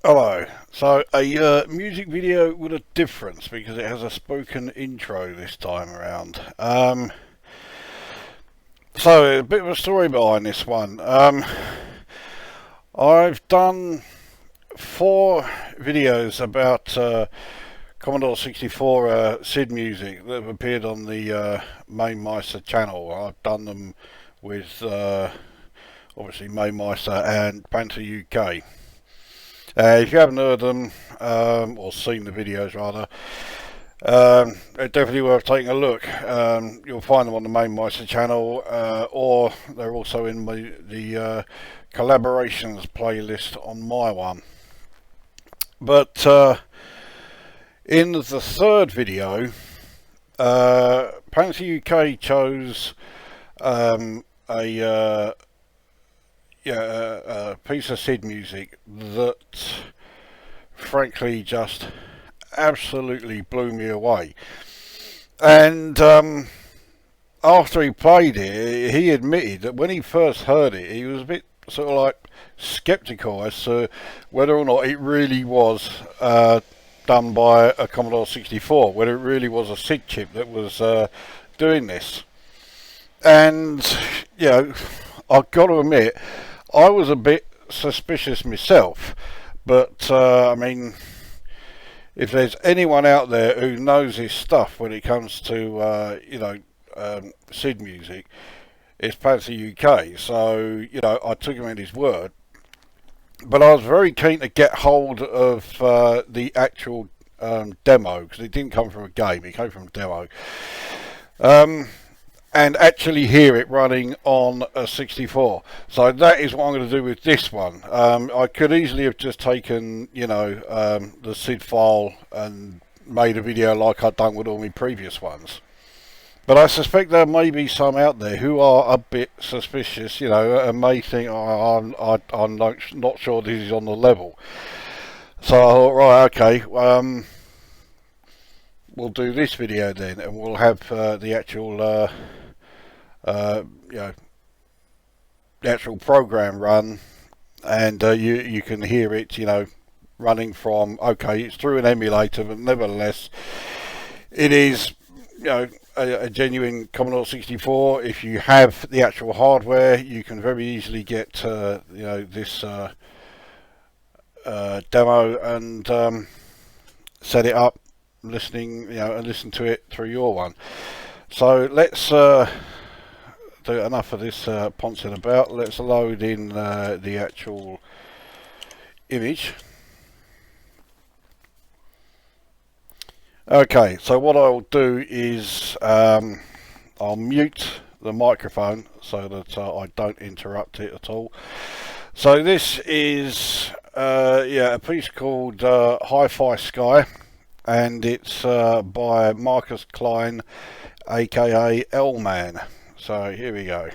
Hello. So a music video with a difference because it has a spoken intro this time around. So a bit of a story behind this one. I've done 4 videos about Commodore 64 SID music that have appeared on the Maniacs channel. I've done them with obviously Maniacs and Panther UK. If you haven't heard them, or seen the videos rather, they're definitely worth taking a look. You'll find them on the main Meister channel, or they're also in the collaborations playlist on my one. But in the 3rd video, Panther UK chose a piece of SID music that frankly just absolutely blew me away. And after he played it, he admitted that when he first heard it, he was a bit sort of like skeptical as to whether or not it really was done by a Commodore 64, whether it really was a SID chip that was doing this. And you know, I've got to admit, I was a bit suspicious myself, but I mean, if there's anyone out there who knows his stuff when it comes to SID music, it's Panther UK. So I took him at his word, but I was very keen to get hold of the actual demo, because it didn't come from a game; it came from a demo. And actually hear it running on a 64. So that is what I'm going to do with this one. I could easily have just taken, the SID file and made a video like I've done with all my previous ones. But I suspect there may be some out there who are a bit suspicious, and may think, I'm not sure this is on the level. So I thought, right, okay, we'll do this video then, and we'll have the actual the actual program run, and you can hear it running from, okay, it's through an emulator, but nevertheless it is a genuine Commodore 64. If you have the actual hardware, you can very easily get this demo and set it up, listening and listen to it through your one. So let's do enough of this poncing about. Let's load in the actual image. Okay, so what I'll do is I'll mute the microphone so that I don't interrupt it at all. So this is a piece called Hi-Fi Sky, and it's by Markus Klein, aka LMan. So here we go.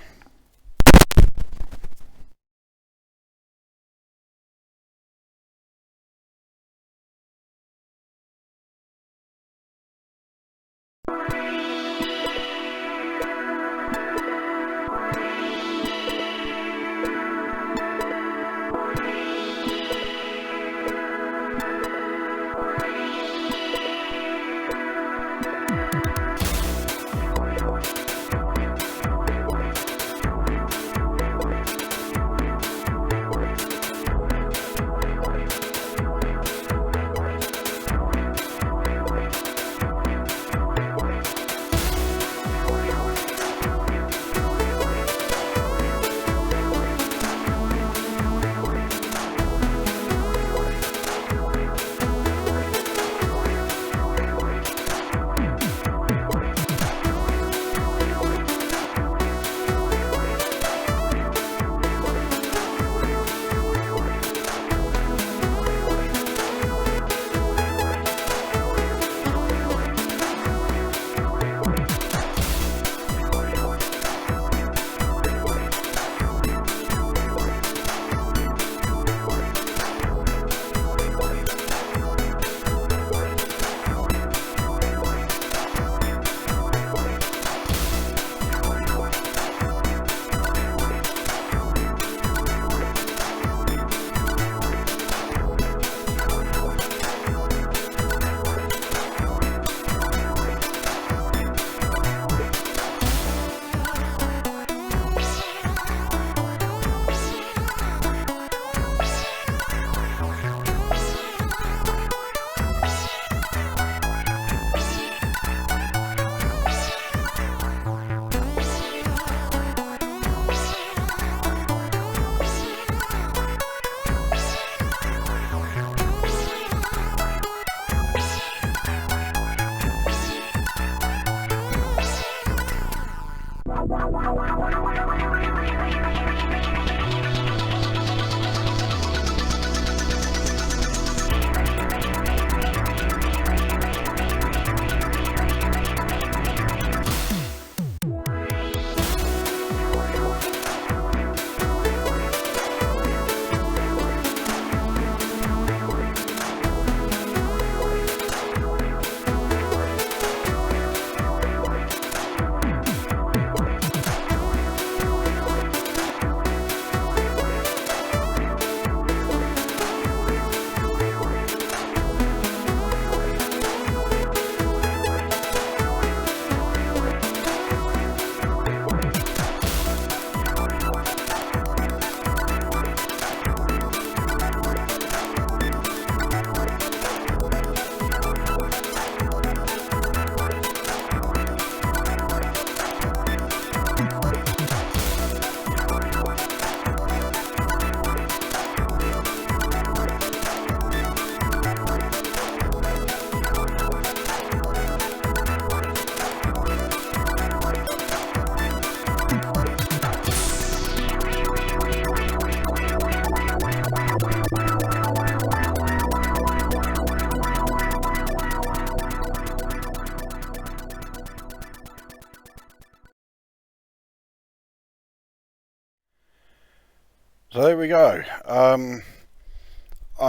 So there we go. I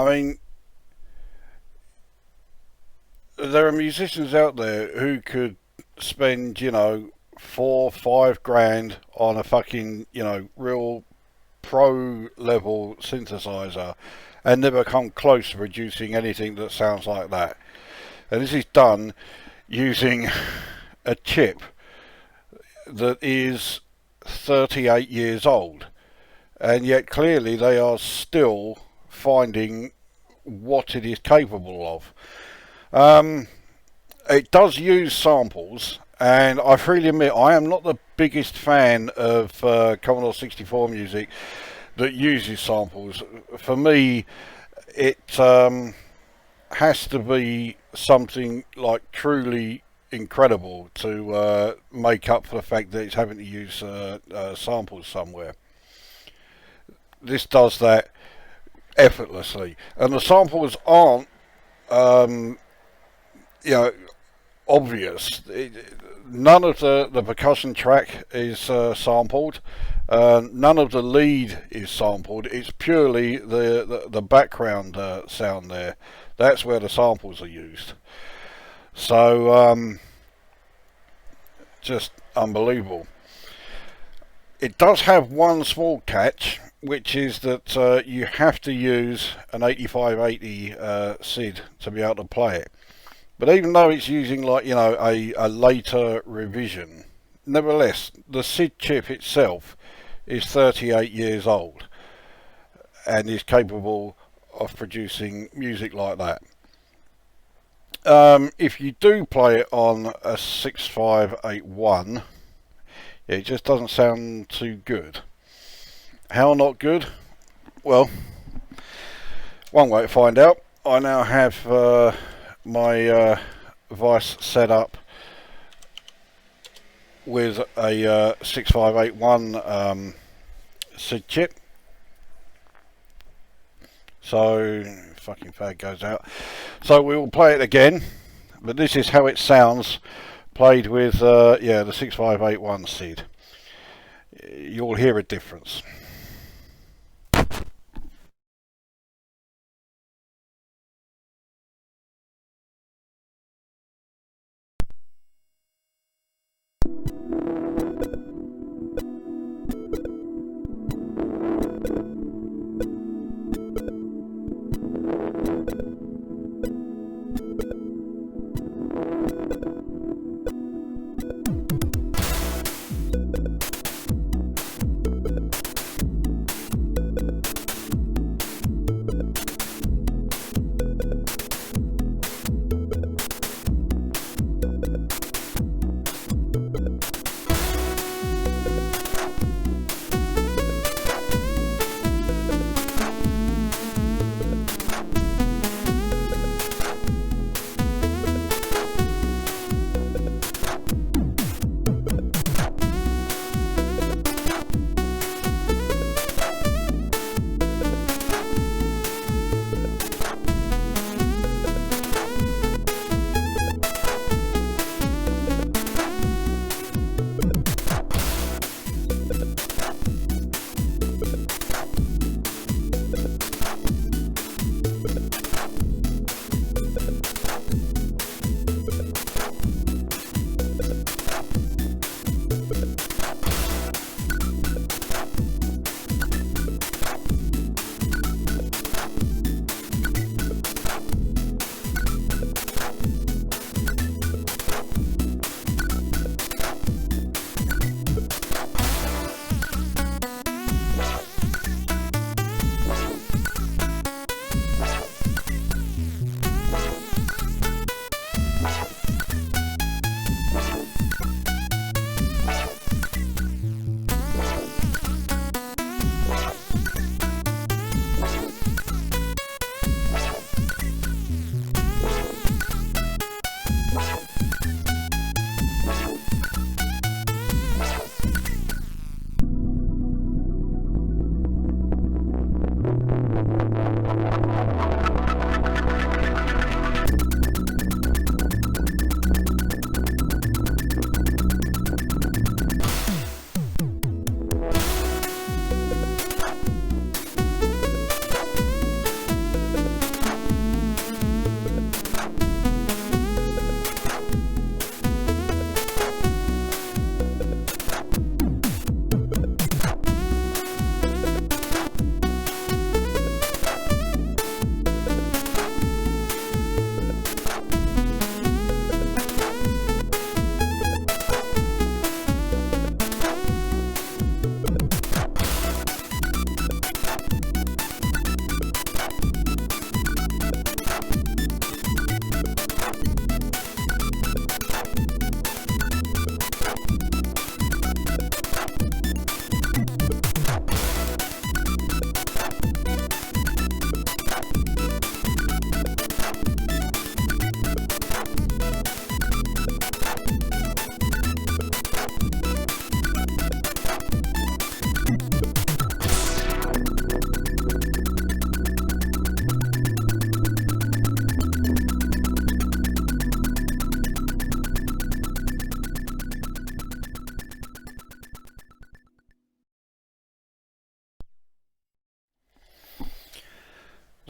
mean, there are musicians out there who could spend, 4 or 5 grand on a fucking, real pro level synthesizer and never come close to producing anything that sounds like that. And this is done using a chip that is 38 years old, and yet clearly they are still finding what it is capable of. It does use samples, and I freely admit I am not the biggest fan of Commodore 64 music that uses samples. For me, it has to be something like truly incredible to make up for the fact that it's having to use samples somewhere. This does that effortlessly, and the samples aren't obvious. None of the percussion track is sampled. None of the lead is sampled. It's purely the background sound there. That's where the samples are used. So just unbelievable. It does have one small catch, which is that you have to use an 8580 SID to be able to play it. But even though it's using a later revision, nevertheless the SID chip itself is 38 years old and is capable of producing music like that. If you do play it on a 6581, it just doesn't sound too good. How not good? Well, one way to find out. I now have my Vice set up with a 6581 SID chip. So fucking fag goes out. So we will play it again, but this is how it sounds played with the 6581 SID. You'll hear a difference.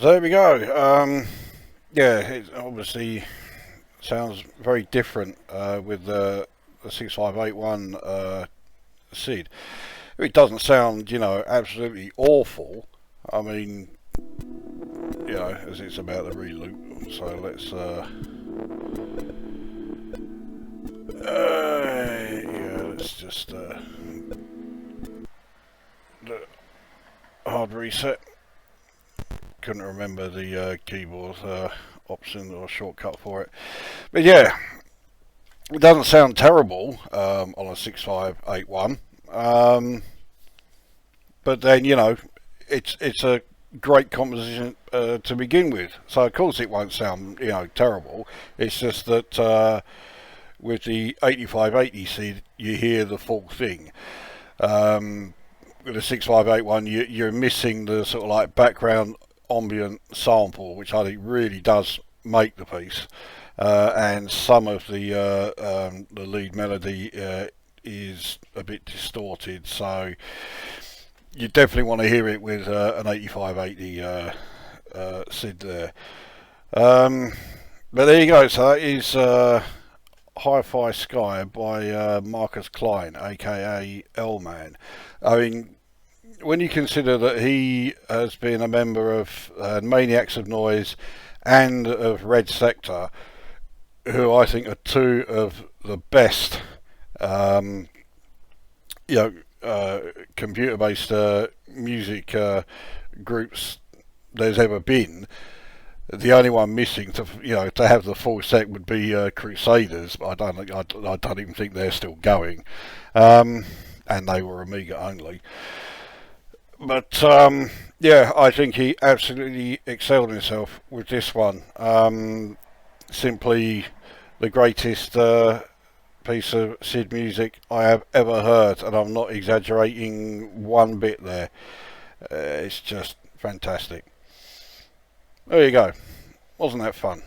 So there we go. Yeah, it obviously sounds very different with the 6581 SID. It doesn't sound, absolutely awful. I mean, as it's about to reloop. So let's, let's just the hard reset. Couldn't remember the keyboard option or shortcut for it, but yeah, it doesn't sound terrible on a 6581. But then it's a great composition to begin with. So of course it won't sound terrible. It's just that with the 8580 SID you hear the full thing. With the 6581 you're missing the sort of like background ambient sample, which I think really does make the piece, and some of the lead melody is a bit distorted, so you definitely want to hear it with an 8580 SID there. But there you go. So that is Hi-Fi Sky by Markus Klein, aka LMan. I mean, when you consider that he has been a member of Maniacs of Noise and of Red Sector, who I think are two of the best computer-based music groups there's ever been. The only one missing to have the full set would be Crusaders, but I don't even think they're still going, and they were Amiga only. But yeah, I think he absolutely excelled himself with this one. Simply the greatest piece of SID music I have ever heard, and I'm not exaggerating one bit there. It's just fantastic. There you go. Wasn't that fun?